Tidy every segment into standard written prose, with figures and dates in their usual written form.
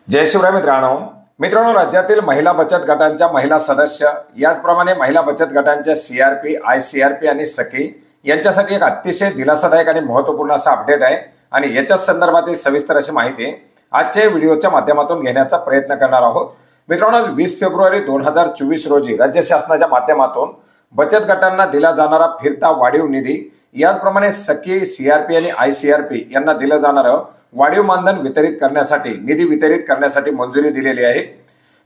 जय शिवराय मित्रांनो, राज्यातील महिला बचत गटांच्या महिला सदस्य याचप्रमाणे महिला बचत गटांच्या सीआरपी, आयसीआरपी आणि सखी यांच्यासाठी एक अतिशय दिलासादायक आणि महत्त्वपूर्ण असा अपडेट आहे आणि याच्या संदर्भातील सविस्तर अशी माहिती आजच्या व्हिडिओच्या माध्यमातून घेण्याचा प्रयत्न करणार आहोत। मित्रांनो, 20 फेब्रुवारी 2024 रोजी राज्य शासनाच्या माध्यमातून बचत गटांना दिला जाणारा फिरता वाढीव निधी, याचप्रमाणे सखी, सीआरपी आणि आयसीआरपी यांना दिलं जाणारं वाढीव मानधन वितरित करण्यासाठी निधी वितरित करण्यासाठी मंजुरी दिलेली आहे।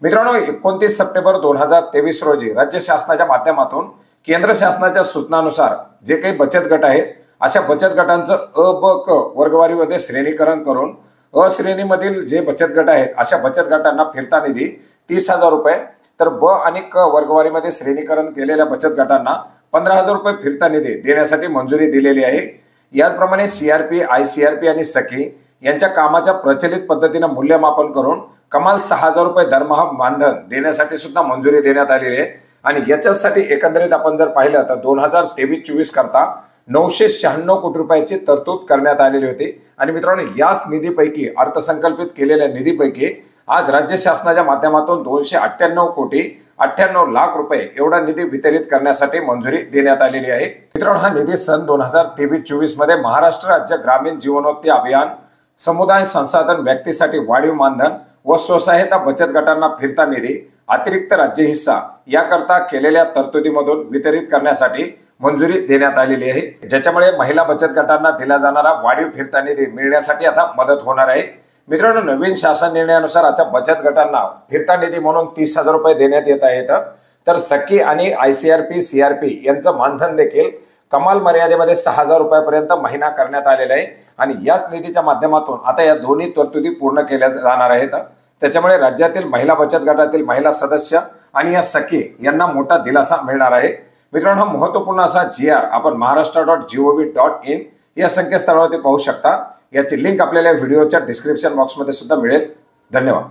मित्रांनो, 29 सप्टेंबर 2023 रोजी राज्य शासनाच्या माध्यमातून केंद्र शासनाच्या सूचनानुसार जे काही बचत गट आहेत अशा बचत गटांचं अ, ब, क वर्गवारीमध्ये श्रेणीकरण करून अ श्रेणीमधील जे बचत गट आहेत अशा बचत गटांना फिरता निधी 30,000 रुपये, तर ब आणि क वर्गवारीमध्ये श्रेणीकरण केलेल्या बचत गटांना 15,000 रुपये फिरता निधी देण्यासाठी मंजुरी दिलेली आहे। याचप्रमाणे सीआरपी, आयसीआरपी आणि सखी यांच्या कामाच्या प्रचलित पद्धतीने मूल्यमापन करून कमाल 6,000 रुपये दरमहा मानधन देण्यासाठी सुद्धा मंजुरी देण्यात आलेली आहे। आणि याच्यासाठी एकंदरीत आपण जर पाहिलं तर 2023-24 करता 996 कोटी रुपयाची तरतूद करण्यात आलेली होती। आणि मित्रांनो, याच निधीपैकी अर्थसंकल्पित केलेल्या निधीपैकी आज राज्य शासनाच्या माध्यमातून 298 कोटी 98 लाख रुपये एवढा निधी वितरित करण्यासाठी मंजुरी देण्यात आलेली आहे। मित्रांनो, हा निधी सन 2023-24 मध्ये महाराष्ट्र राज्य ग्रामीण जीवनोन्नती अभियान, समुदाय संसाधन व्यक्तीसाठी वाढीव मानधन व स्वसहायता बचत गटांना फिरता निधी, अतिरिक्त राज्य हिस्सा याकरता केलेल्या तरतुदीमधून वितरित करण्यासाठी मंजुरी देण्यात आलेली आहे, ज्याच्यामुळे महिला बचत गटांना दिला जाणारा वाढीव फिरता निधी मिळण्यासाठी आता मदत होणार आहे। मित्रांनो, नवीन शासन निर्णयानुसार आता बचत गटांना फिरता निधी म्हणून 30,000 रुपये देण्यात येत आहेत, तर सखी आणि आयसीआरपी, सीआरपी यांचं मानधन देखील कमाल मर्यादेमध्ये 6,000 रुपयापर्यंत महिना करण्यात आलेला आहे। आणि याच निधीच्या माध्यमातून आता या दोन्ही तरतुदी पूर्ण केल्या जाणार आहेत। त्याच्यामुळे राज्यातील महिला बचत गटातील महिला सदस्य आणि या सखी यांना मोठा दिलासा मिळणार आहे। मित्रांनो, महत्त्वपूर्ण असा GR आपण maharashtra.gov.in या संकेतस्थळावरती पाहू शकता। याची लिंक आपल्याला व्हिडिओच्या डिस्क्रिप्शन बॉक्समध्ये सुद्धा मिळेल। धन्यवाद।